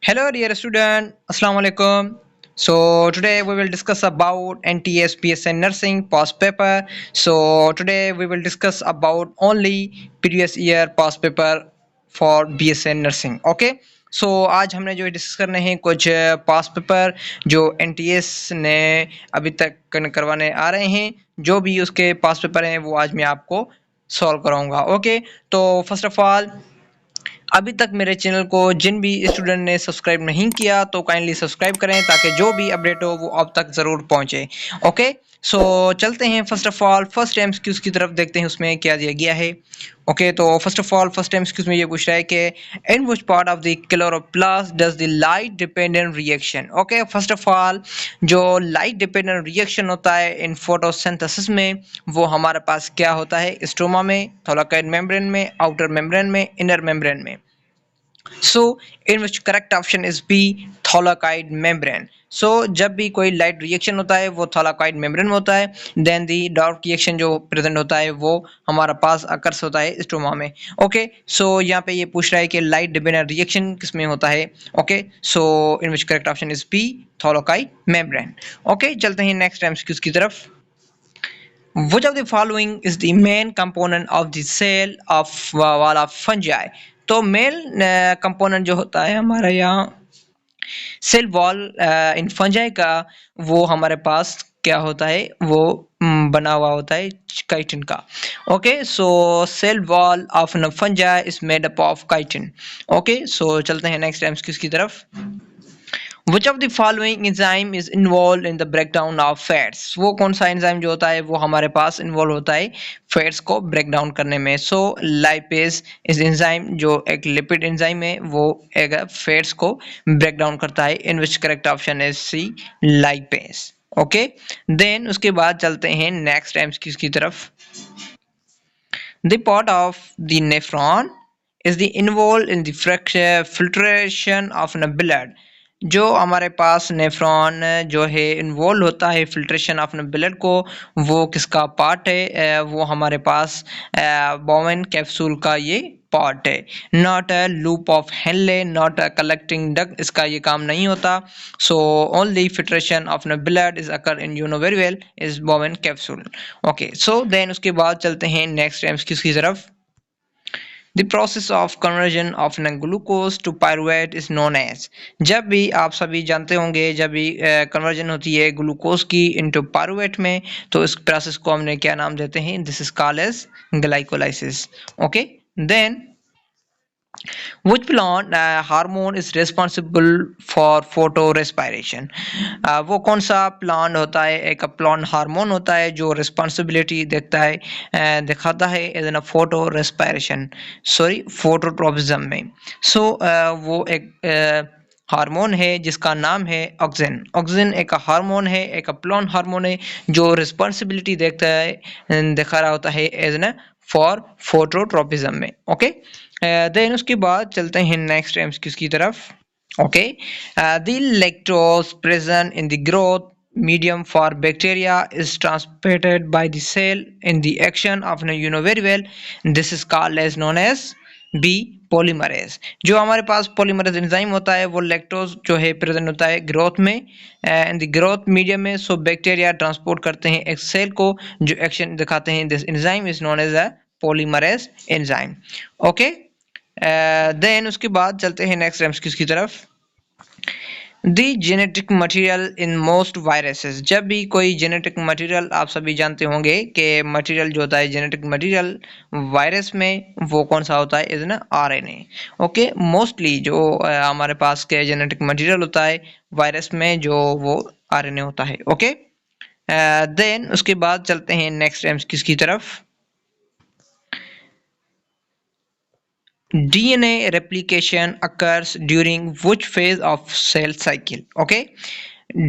Hello, dear student. Assalamu alaikum. So today we will discuss about NTS BSN nursing past paper. So today we will discuss about only previous year past paper for BSN nursing. Okay. सो आज हमने जो discuss करने हैं कुछ पास paper जो NTS ने अभी तक करवाने आ रहे हैं, जो भी उसके पास पेपर हैं वो आज मैं आपको सॉल्व कराऊंगा. ओके, तो फर्स्ट ऑफ ऑल अभी तक मेरे चैनल को जिन भी स्टूडेंट ने सब्सक्राइब नहीं किया तो काइंडली सब्सक्राइब करें ताकि जो भी अपडेट हो वो आप तक ज़रूर पहुंचे. ओके, सो चलते हैं first of all first MCQs की तरफ, देखते हैं उसमें क्या दिया गया है. ओके, तो first of all first MCQs में ये पूछ रहा है कि in which part of the chloroplast does the light dependent reaction. Okay, first of all जो लाइट डिपेंडेंट रिएक्शन होता है इन फोटोसिंथेसिस में वो हमारे पास क्या होता है, स्ट्रोमा में, थैलेमोइड मेम्ब्रेन में, आउटर मेम्ब्रेन में, इनर मेम्ब्रेन में. So in which correct option is B, thylakoid membrane. So जब भी कोई लाइट रिएक्शन होता है वो thylakoid membrane में होता है. Then the डार्क रिएक्शन जो प्रेजेंट होता है वो हमारा पास अकर्स होता है स्ट्रोमा में. ओके, सो यहाँ पे ये पूछ रहा है कि लाइट डिपेंडेंट रिएक्शन किसमें होता है. Okay, so in which correct option is B, thylakoid membrane. Okay, चलते हैं नेक्स्ट एमसीक्यूज की तरफ. Which of the following is the main component of the cell of wall of fungi? तो mail component जो होता है हमारा यहाँ सेल वॉल इन फंजाई का, वो हमारे पास क्या होता है, वो बना हुआ होता है काइटिन का. Okay, so cell wall of fungi is made up of chitin. Okay, so चलते हैं नेक्स्ट एमसीक्यूज की तरफ. Which of the following enzyme is involved in the breakdown of fats? वो कौन सा एंजाइम जो होता है वो हमारे पास इन्वॉल्व होता है फैट्स को ब्रेक डाउन करने में. सो लाइपेज इस एंजाइम जो एक लिपिड एंजाइम है वो एक फैट्स को ब्रेक डाउन करता है. In which correct option is C, lipase. Okay, then उसके बाद चलते हैं नेक्स्ट एमसीक्यूज की तरफ. The part of the nephron is the involved in the filtration of the blood. जो हमारे पास नेफ्रॉन जो है इन्वॉल्व होता है फिल्ट्रेशन ऑफ ब्लड को, वो किसका पार्ट है, वो हमारे पास बोवेन कैप्सूल का ये पार्ट है. Not a loop of Henle, not a collecting duct, इसका ये काम नहीं होता. So only filtration of blood is occur in, you know very well, is Bowman capsule. Okay, so then उसके बाद चलते हैं नेक्स्ट एमसीक्यू की तरफ. The process of conversion of glucose to pyruvate is known as. जब भी आप सभी जानते होंगे जब भी कन्वर्जन होती है ग्लूकोज की इनटू पायरुवेट में तो इस प्रोसेस को हमने क्या नाम देते हैं, this is called as glycolysis. Okay, then which plant hormone is responsible for photo respiration? वो कौन सा प्लांट होता है, एक प्लांट हार्मोन होता है जो रिस्पॉन्सिबिलिटी देखता है दिखाता है as an photorespiration, sorry phototropism में. सो वो एक हार्मोन है जिसका नाम है ऑक्सिन. ऑक्सिन एक हार्मोन है, एक प्लांट हार्मोन है जो रिस्पॉन्सिबिलिटी देखता है दिखा रहा होता है एज एन फॉर फोटोट्रोपिज्म में. ओके, देन उसके बाद चलते हैं नेक्स्ट एमसीक्यूज की तरफ. Okay, the lactose present in the growth medium for bacteria is transported by the cell in the action of, you know very well, this is called as known as B, polymerase. जो हमारे पास polymerase enzyme होता है वो lactose जो है present होता है growth में, इन द ग्रोथ मीडियम में. सो बैक्टीरिया ट्रांसपोर्ट करते हैं एक सेल को, जो एक्शन दिखाते हैं, this enzyme is known as a polymerase enzyme. Okay, then उसके बाद चलते हैं नेक्स्ट एमसीक्यूज की तरफ. The genetic material in most viruses. जब भी कोई जेनेटिक मटेरियल, आप सभी जानते होंगे कि मटेरियल जो होता है जेनेटिक मटेरियल वायरस में वो कौन सा होता है, इज ना आरएनए. ओके, मोस्टली जो हमारे पास के जेनेटिक मटेरियल होता है वायरस में जो वो आरएनए होता है. ओके, देन उसके बाद चलते हैं नेक्स्ट एमसीक्यूज की तरफ. DNA replication occurs during which phase of cell cycle? Okay,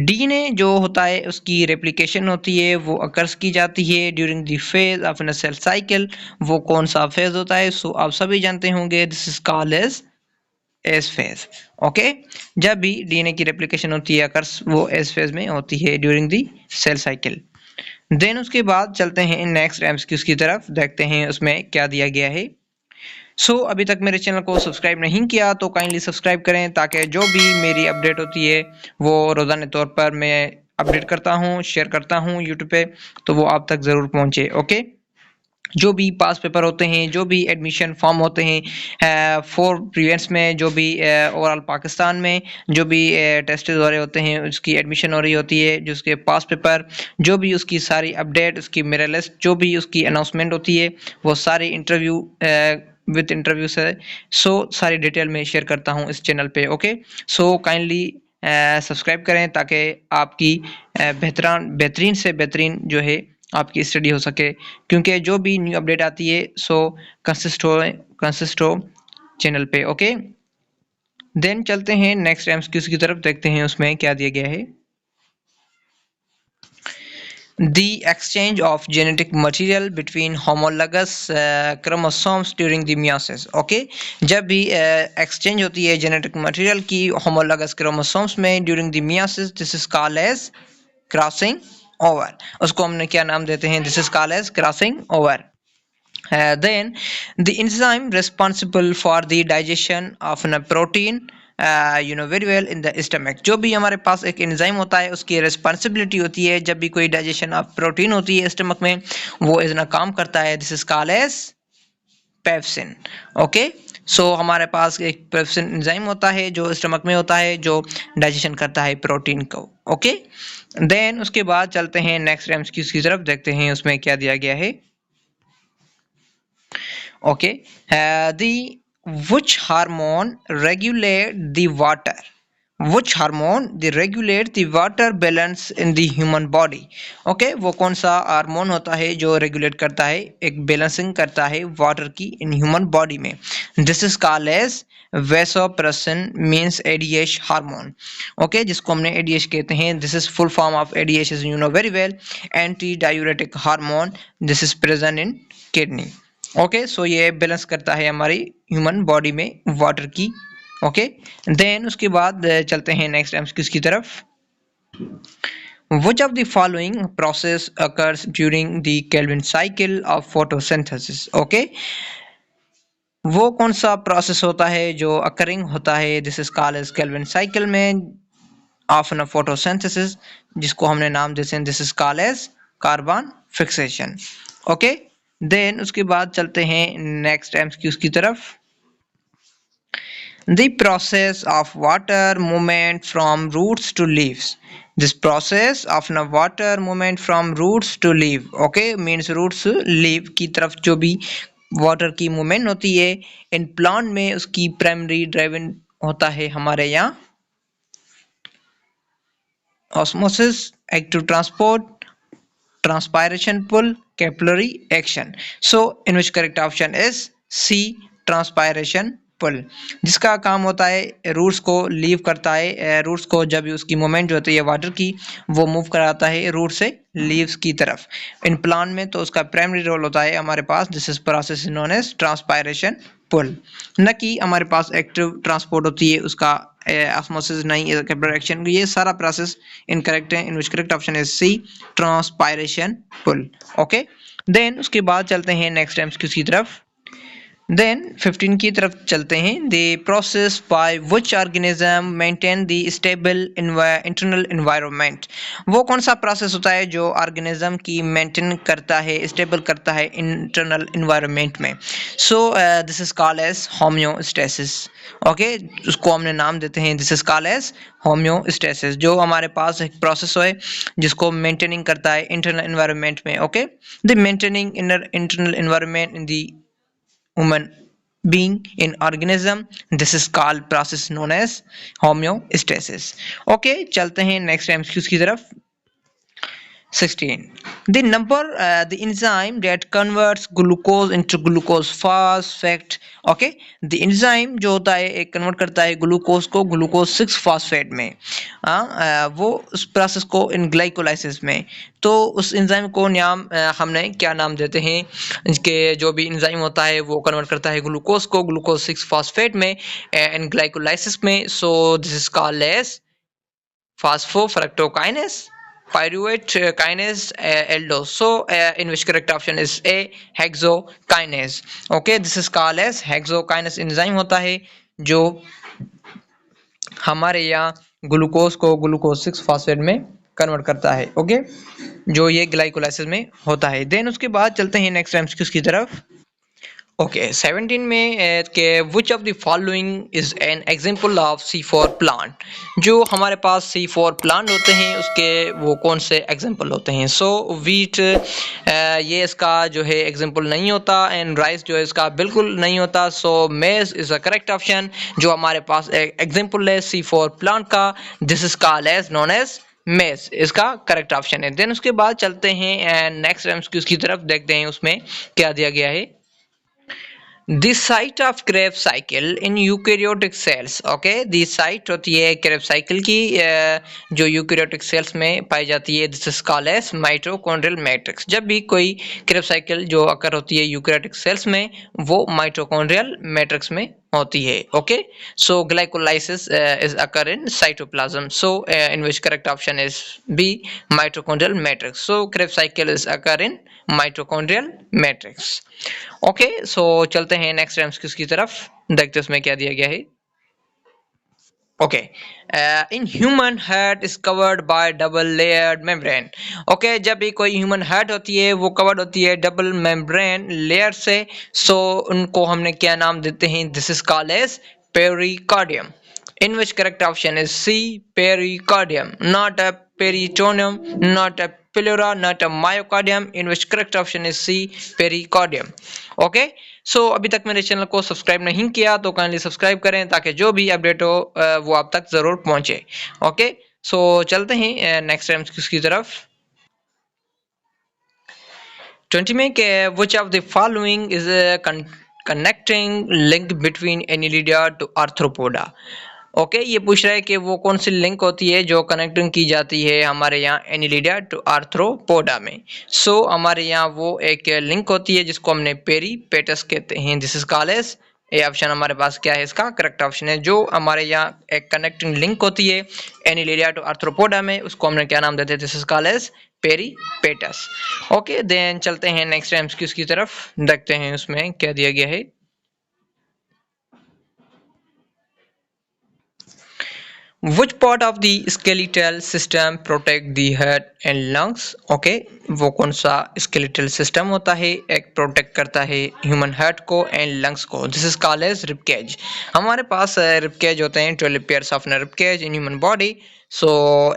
DNA जो होता है उसकी रेप्लिकेशन होती है वो अकर्स की जाती है during the phase of a cell cycle. वो कौन सा फेज होता है, सो आप सभी जानते होंगे, this is called as S phase. Okay, जब भी डीएनए की रेप्लिकेशन होती है अकर्स वो एस फेज में होती है during the cell cycle. Then उसके बाद चलते हैं नेक्स्ट एमसीक्यूज की तरफ, देखते हैं उसमें क्या दिया गया है. अभी तक मेरे चैनल को सब्सक्राइब नहीं किया तो काइंडली सब्सक्राइब करें, ताकि जो भी मेरी अपडेट होती है वो रोज़ाना तौर पर मैं अपडेट करता हूँ, शेयर करता हूँ यूट्यूब पे, तो वो आप तक ज़रूर पहुँचे। ओके, जो भी पास पेपर होते हैं, जो भी एडमिशन फॉर्म होते हैं फॉर प्रीवियस में, जो भी ओवरऑल पाकिस्तान में जो भी टेस्ट हो रहे होते हैं, उसकी एडमिशन हो रही होती है, जो उसके पास पेपर, जो भी उसकी सारी अपडेट, उसकी मेरिट लिस्ट, जो भी उसकी अनाउंसमेंट होती है, वो सारी इंटरव्यू विद इंटरव्यू से सारी डिटेल में शेयर करता हूँ इस चैनल पे। ओके, काइंडली सब्सक्राइब करें, ताकि आपकी बेहतरीन से बेहतरीन जो है आपकी स्टडी हो सके, क्योंकि जो भी न्यू अपडेट आती है कंसिस्ट हो चैनल पे। ओके, देन चलते हैं नेक्स्ट एमसीक्यूज की तरफ, देखते हैं उसमें क्या दिया गया है। The exchange of genetic material between homologous chromosomes during the meiosis। Okay, जब भी एक्सचेंज होती है जेनेटिक मटेरियल की homologous chromosomes में during the meiosis, this is called as crossing over. उसको हमने क्या नाम देते हैं? This is called as crossing over. Then the enzyme responsible for the digestion of a protein very well in the stomach। जो भी हमारे पास एक एंजाइम होता है, उसकी रिस्पॉन्सिबिलिटी होती है जब भी कोई डाइजेशन ऑफ प्रोटीन होती है स्टमक में, वो इतना काम करता है। This is called as pepsin. Okay, हमारे पास एक पेप्सिन एंजाइम होता है जो स्टमक में होता है, जो डाइजेशन करता है प्रोटीन को। ओके, देन उसके बाद चलते हैं नेक्स्ट एमसीक्यूज की तरफ, देखते हैं उसमें क्या दिया गया है। Okay, the which hormone regulate the water? Which hormone they regulate the water balance in the human body? Okay, वो कौन सा हार्मोन होता है जो रेगुलेट करता है, एक बैलेंसिंग करता है वाटर की इन ह्यूमन बॉडी में? This is called as vasopressin, means ADH hormone. Okay, जिसको हमने एडीएच कहते हैं। This is full form of ADH is, you know very well, anti diuretic hormone. This is present in kidney. Okay, ये balance करता है हमारी human body में water की। ओके, देन उसके बाद चलते हैं नेक्स्ट एमसीक्यूज की तरफ। Which of the following process occurs during the Calvin cycle of photosynthesis? Okay, वो कौन सा प्रोसेस होता है जो अकरिंग होता है? This is called as Calvin cycle में ऑफ न फोटोसिंथेसिस, जिसको हमने नाम देते हैं, this is called as carbon fixation. Okay, then उसके बाद चलते हैं नेक्स्ट एमसीक्यूज की तरफ। The process of water movement from roots to leaves। This process of na water movement from roots to leaf, okay, means roots leaf की तरफ जो भी वाटर की मूवमेंट होती है इन प्लांट में, उसकी प्राइमरी ड्राइवन होता है हमारे यहाँ osmosis, active transport, transpiration pull, capillary action। In which correct option is C, transpiration pull, जिसका काम होता है रूट्स को लीव करता है, रूट्स को जब उसकी मूवमेंट जो होती है वाटर की, वो मूव कराता है रूट से लीव्स की तरफ इन प्लांट में, तो उसका प्राइमरी रोल होता है हमारे पास। This is process known as transpiration pull, न कि हमारे पास एक्टिव ट्रांसपोर्ट होती है उसका ऑस्मोसिस नहीं, कैपिलरी एक्शन। ये सारा प्रोसेस इनकरेक्ट है। In which correct option is C, transpiration pull. Okay, then उसके बाद चलते हैं नेक्स्ट एमसीक्यू की तरफ। देन 15 की तरफ चलते हैं। The process by which organism maintain the stable internal environment. वो कौन सा प्रोसेस होता है जो ऑर्गेनिज्म की मेंटेन करता है, स्टेबल करता है इंटरनल एनवायरनमेंट में? This is called as homeostasis. Okay, उसको हमने नाम देते हैं, this is called as homeostasis, जो हमारे पास एक प्रोसेस है जिसको मेंटेनिंग करता है इंटरनल एनवायरनमेंट में। Okay, the maintaining internal environment in the human being in organism, this is called process known as homeostasis। okay, चलते हैं नेक्स्ट एमसीक्यूज की तरफ। 16, the enzyme that converts glucose into glucose phosphate। Okay, the enzyme जो होता है एक convert करता है ग्लूकोज को ग्लूकोज 6 फॉस्फेट में, वो उस प्रोसेस को इन ग्लाइकोलाइसिस में। तो उस एंजाइम को नाम हमने क्या नाम देते हैं? कि जो भी एंजाइम होता है वो कन्वर्ट करता है ग्लूकोज को ग्लूकोज 6 फॉस्फेट में इन ग्लाइकोलाइसिस में। This is called as phosphofructokinase pyruvate kinase aldose. So in which correct option is A, hexokinase. Okay, this is called as hexokinase enzyme होता है जो हमारे यहाँ ग्लूकोज को ग्लूकोज 6 फॉस्फेट में कन्वर्ट करता है। ओके, जो ये ग्लाइकोलाइसिस में होता है। देन उसके बाद चलते हैं नेक्स्ट एमसीक्यूज की तरफ। ओके 17 में के which of the following is an example of C4 plant. जो हमारे पास C4 प्लांट होते हैं उसके वो कौन से एग्जांपल होते हैं। सो वीट ये इसका जो है एग्जांपल नहीं होता, एंड राइस जो है इसका बिल्कुल नहीं होता। सो मेज इज अ करेक्ट ऑप्शन जो हमारे पास एग्जांपल है C4 प्लांट का। This is called as known as maize, इसका करेक्ट ऑप्शन है। देन उसके बाद चलते हैं नेक्स्ट एमसीक्यूज की तरफ, देखते हैं उसमें क्या दिया गया है। The site of Krebs cycle in eukaryotic cells, okay, the site होती है Krebs cycle की जो eukaryotic cells में पाई जाती है। This is called as mitochondrial matrix। जब भी कोई Krebs cycle जो अकर होती है eukaryotic cells में वो mitochondrial matrix में होती है। Okay, so glycolysis is occur in cytoplasm. So in which correct option is B, mitochondrial matrix. So Krebs cycle is occur in mitochondrial matrix। Okay so चलते हैं नेक्स्ट एमसीक्यूज की तरफ, देखते हैं उसमें क्या दिया गया है। Okay in human heart is covered by double layered membrane. Okay, जब भी कोई ह्यूमन हार्ट होती है वो कवर्ड होती है डबल मेम्ब्रेन लेयर से। सो उनको हमने क्या नाम देते हैं। This is called as pericardium. In which correct option is C, pericardium, not a peritoneum, not a pleura, not a myocardium. In which correct option is C, pericardium. Okay, so अभी तक मेरे चैनल को subscribe नहीं किया तो kindly subscribe करें ताकि जो भी अपडेट हो वो आप तक जरूर पहुंचे। ओके, सो चलते हैं नेक्स्ट एमसीक्यूज की तरफ। 20 में के which of the following is a connecting link between Annelida to Arthropoda। Okay ये पूछ रहा है कि वो कौन सी लिंक होती है जो कनेक्टिंग की जाती है हमारे यहाँ एनिलिडा टू आर्थ्रोपोडा में। सो हमारे यहाँ वो एक लिंक होती है जिसको हमने पेरीपेटस कहते हैं। दिस इज कॉल्ड एज, ये ऑप्शन हमारे पास क्या है, इसका करेक्ट ऑप्शन है। जो हमारे यहाँ एक कनेक्टिंग लिंक होती है एनिलिडा टू आर्थ्रोपोडा में उसको हमने क्या नाम देते हैं। This is called as Peripatus. Okay then चलते हैं नेक्स्ट एमसीक्यूज की तरफ, देखते हैं उसमें क्या दिया गया है। Which part of the skeletal system protect the heart and lungs? Okay, वो कौन सा skeletal system होता है एक प्रोटेक्ट करता है ह्यूमन हार्ट को एंड लंग्स को। This is called as rib cage. हमारे पास रिब केज होते हैं 12 pairs of rib cage in human body. So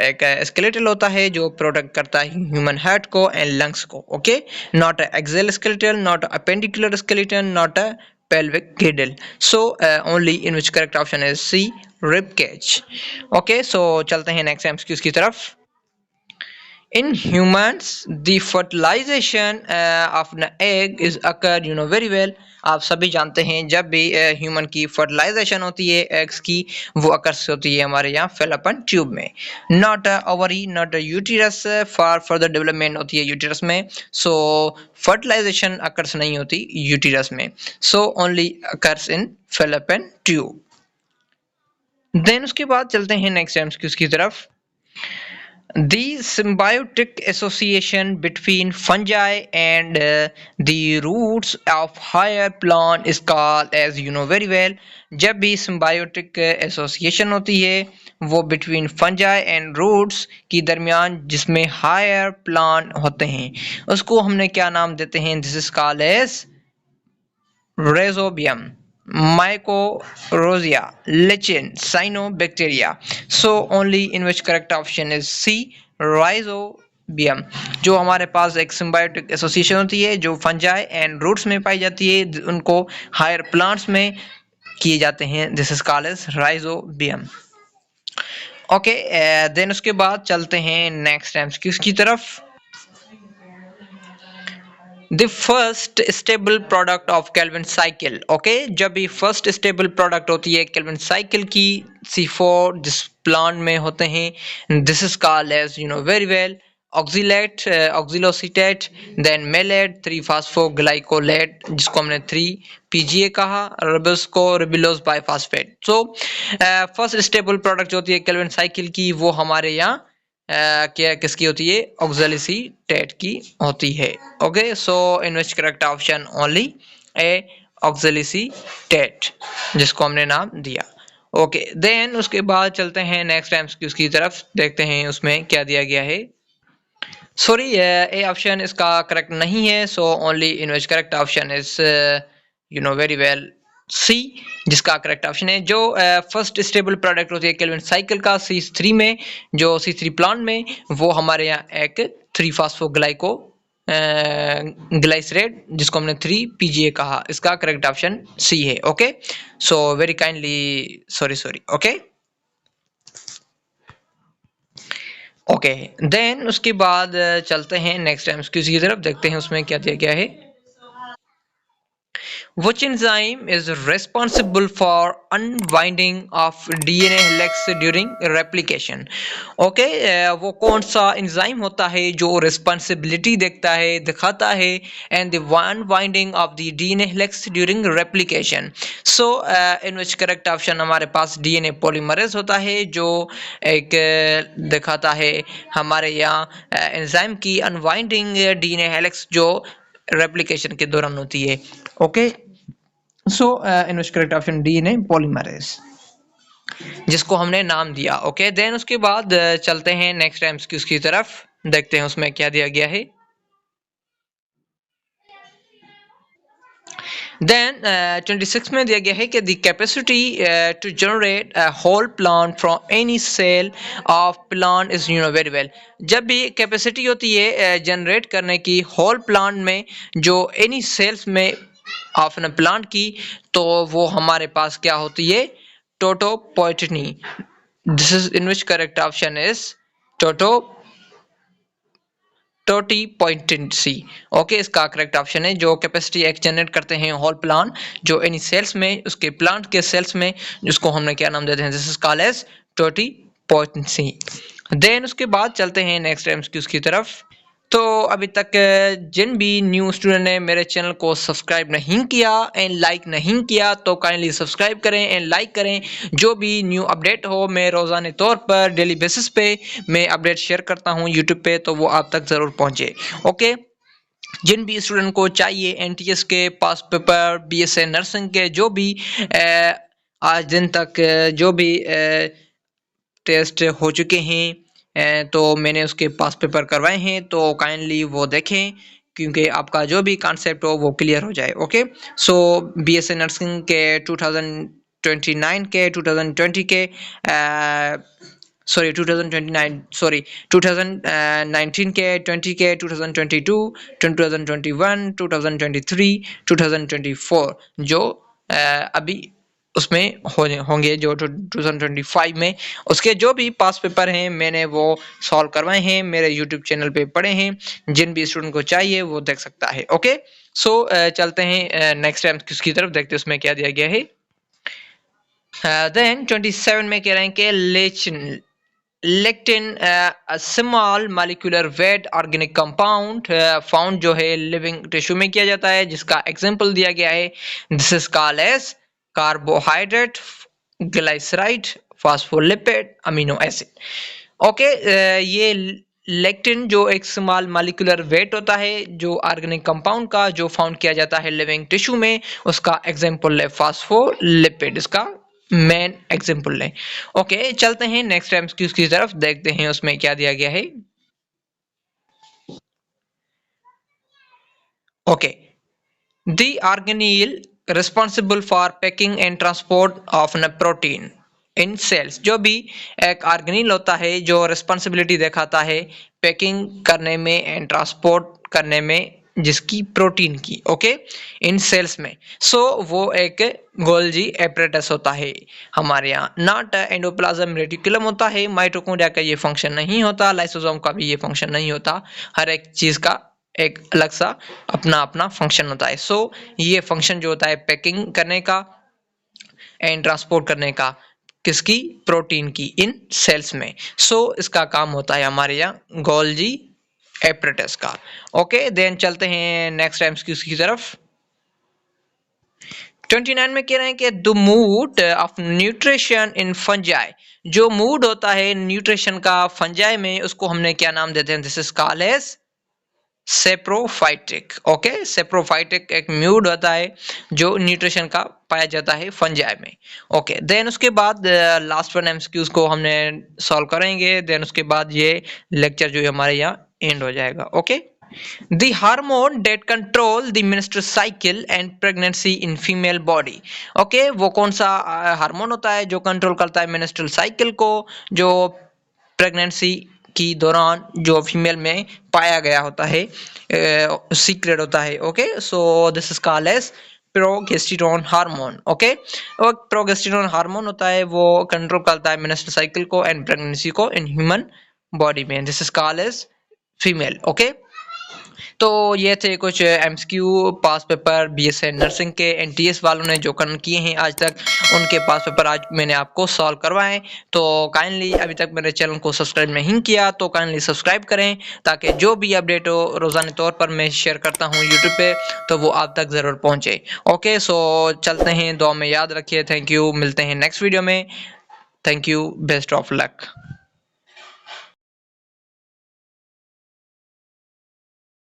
एक स्केलेटल होता है जो प्रोटेक्ट करता है ह्यूमन हार्ट को एंड लंग्स को। Okay, not axial skeletal, not appendicular skeleton, not a pelvic girdle. So only in which correct option is C, rib cage. Okay, so चलते हैं next MCQs की तरफ। In humans, the fertilization of an egg is occurred, you know very well. आप सभी जानते हैं जब भी ह्यूमन की फर्टिलाइजेशन होती है एग्स की वो अकर्स होती है हमारे यहाँ फेलोपियन ट्यूब में। Not ovary, not uterus, for further development होती है यूटेरस में। सो फर्टिलाइजेशन अकर्स नहीं होती यूटेरस में। So only occurs in fallopian tube. Then उसके बाद चलते हैं नेक्स्ट एमसीक्यूज की तरफ। The symbiotic association between fungi and the roots of higher plant is called as you know very well। जब भी symbiotic association होती है वो between fungi and roots की दरमियान जिसमें higher plant होते हैं उसको हमने क्या नाम देते हैं। This is called as rhizobium, mycorrhiza, lichen, cyanobacteria। So only in which correct option is C, rhizobium। जो हमारे पास एक सिम्बायोटिक एसोसिएशन होती है जो फंजाई एंड रूट्स में पाई जाती है उनको हायर प्लांट्स में किए जाते हैं। This is called as rhizobium. Okay then उसके बाद चलते हैं नेक्स्ट एमसीक्यूज की तरफ। The first stable product of Calvin cycle। Okay जब भी फर्स्ट स्टेबल प्रोडक्ट होती है Calvin cycle की C4 जिस प्लांट में होते हैं this is called as you know very well oxalate, oxaloacetate, then malate, 3-phosphoglycolate जिसको हमने 3-PGA कहा, रिबस को ribulose biphosphate. So first stable product जो होती है Calvin cycle की वो हमारे यहाँ क्या किसकी होती है? ऑक्जेलिसिटेट की होती है। Okay, so in which correct option only ए ऑक्जेलिसिटेट, जिसको हमने नाम दिया। ओके, देन उसके बाद चलते हैं नेक्स्ट एमसीक्यूज की तरफ, देखते हैं उसमें क्या दिया गया है। सॉरी, ए ऑप्शन इसका करेक्ट नहीं है, so only in which correct option is you know very well C, जिसका करेक्ट ऑप्शन है जो फर्स्ट स्टेबल प्रोडक्ट होती है केल्विन साइकिल का C3 में, जो C3 प्लांट में, वो हमारे यहाँ एक 3-फॉस्फोग्लाइको ग्लाइसरेट, जिसको हमने 3-PGA कहा, इसका करेक्ट ऑप्शन सी है। Okay, so very kindly sorry okay okay, then उसके बाद चलते हैं नेक्स्ट एमसीक्यू की तरफ, देखते हैं उसमें क्या दिया गया है। Which enzyme is responsible for unwinding of DNA helix during replication? Okay, वो कौन सा एंजाइम होता है जो रिस्पॉन्सिबिलिटी देखता है, दिखाता है and the unwinding of the DNA helix during replication? So in which correct option हमारे पास डीएनए पॉलीमरेज होता है, जो एक दिखाता है हमारे यहाँ एंजाइम की अनवाइंडिंग डीएनए हेलिक्स जो रेप्लिकेशन के दौरान होती है। Okay, so in which correct option DNA polymerase, जिसको हमने नाम दिया। ओके, देन उसके बाद चलते हैं नेक्स्ट एमसीक्यूज की तरफ, देखते हैं उसमें क्या दिया गया है। देन 26 में दिया गया है कि the capacity to generate a whole plant from any cell of plant is you know very well. जब भी कैपेसिटी होती है जनरेट करने की होल प्लांट में, जो एनी सेल्स में ऑफ एन प्लांट की, तो वो हमारे पास क्या होती है? Totipotency. This is in which correct option is totipotency. Okay, इसका करेक्ट ऑप्शन है जो कैपेसिटी एक जनरेट करते हैं होल प्लांट, जो एनी सेल्स में, उसके प्लांट के सेल्स में, जिसको हमने क्या नाम देते हैं? This is called as totipotency. Then उसके बाद चलते हैं नेक्स्ट एमसीक्यूज की तरफ। तो अभी तक जिन भी न्यू स्टूडेंट ने मेरे चैनल को सब्सक्राइब नहीं किया एंड लाइक नहीं किया, तो काइंडली सब्सक्राइब करें एंड लाइक करें। जो भी न्यू अपडेट हो, मैं रोज़ाना तौर पर डेली बेसिस पे मैं अपडेट शेयर करता हूं यूट्यूब पे, तो वो आप तक ज़रूर पहुंचे। ओके, जिन भी स्टूडेंट को चाहिए एनटीएस के पास पेपर, बीएसए नर्सिंग के जो भी आज दिन तक जो भी टेस्ट हो चुके हैं, तो मैंने उसके पास पेपर करवाए हैं, तो काइंडली वो देखें, क्योंकि आपका जो भी कॉन्सेप्ट हो वो क्लियर हो जाए। ओके, सो बीएसए नर्सिंग के 2029 के 2020 के सॉरी 2029 सॉरी 2019 के 20 के 2022 2021 2023 2024 जो अभी उसमें होंगे जो 2025 में, उसके जो भी पास पेपर हैं मैंने वो सॉल्व करवाए हैं, मेरे यूट्यूब चैनल पे पढ़े हैं। जिन भी स्टूडेंट को चाहिए वो देख सकता है। ओके, सो चलते हैं नेक्स्ट एमसीक्यूज की तरफ, देखते हैं उसमें क्या दिया गया है। देन 27 में कह रहे हैं कि lectin small molecular weight organic compound found जो है लिविंग टिश्यू में किया जाता है, जिसका एग्जांपल दिया गया है। This is called as carbohydrate, glyceride, phospholipid, amino acid. Okay, ये लेक्टिन जो एक स्मॉल मॉलिक्यूलर वेट होता है जो ऑर्गेनिक कंपाउंड का, जो फाउंड किया जाता है लिविंग टिश्यू में, उसका एग्जांपल है फॉस्फोलिपिड, इसका मेन एग्जांपल है। ओके, चलते हैं नेक्स्ट एमसीक्यूज की तरफ, देखते हैं उसमें क्या दिया गया है। Okay, the organelle responsible for packing and transport of an protein in cells, जो भी एक ऑर्गेनील होता है जो रिस्पॉन्सिबिलिटी दिखाता है पैकिंग करने में एंड ट्रांसपोर्ट करने में, जिसकी प्रोटीन की। ओके, इन सेल्स में, सो वो एक गोल्जी एपरेटस होता है हमारे यहाँ, नॉट एंडोप्लाज्म रेटिकुलम होता है। माइटोकॉन्ड्रिया का ये फंक्शन नहीं होता, लाइसोसोम का भी ये फंक्शन नहीं होता, हर एक चीज का एक अलग सा अपना अपना फंक्शन होता है। सो ये फंक्शन जो होता है पैकिंग करने का एंड ट्रांसपोर्ट करने का, किसकी? प्रोटीन की, इन सेल्स में। सो इसका काम होता है हमारे यहाँ गोल्जी एपरेटस का। ओके, देन चलते हैं नेक्स्ट एमसीक्यूज की तरफ। 29 में कह रहे हैं कि the mood off nutrition in fungi, जो मूड होता है न्यूट्रिशन का फंजाई में, उसको हमने क्या नाम देते हैं? This is called as saprophytic. Okay, saprophytic एक म्यूड होता है जो न्यूट्रिशन का पाया जाता है फंजाई में। ओके, देन उसके बाद लास्ट वन एमसीक्यूज को हमने सॉल्व करेंगे, देन उसके बाद ये लेक्चर जो है हमारे यहाँ एंड हो जाएगा। Okay, the hormone that control the menstrual cycle and pregnancy in female body। Okay, वो कौन सा हार्मोन होता है जो कंट्रोल करता है मेंस्ट्रुअल साइकिल को, जो प्रेगनेंसी की दौरान जो फीमेल में पाया गया होता है, सीक्रेट होता है। Okay, so this is called as progesterone hormone. Okay, और प्रोगेस्टेरोन हार्मोन होता है वो कंट्रोल करता है मेंस्ट्रुअल साइकिल को एंड प्रेगनेंसी को इन ह्यूमन बॉडी में। This is called as female. Okay, तो ये थे कुछ MCQ pass paper BSc nursing के एनटीएस वालों ने जो कन किए हैं आज तक, उनके पास पेपर आज मैंने आपको सॉल्व करवाए। तो काइंडली अभी तक मेरे चैनल को सब्सक्राइब नहीं किया तो काइंडली सब्सक्राइब करें, ताकि जो भी अपडेट हो रोजाना तौर पर मैं शेयर करता हूँ यूट्यूब पे, तो वो आप तक ज़रूर पहुँचे। ओके, सो चलते हैं, दुआ में याद रखिए। थैंक यू, मिलते हैं नेक्स्ट वीडियो में। Thank you, best of luck.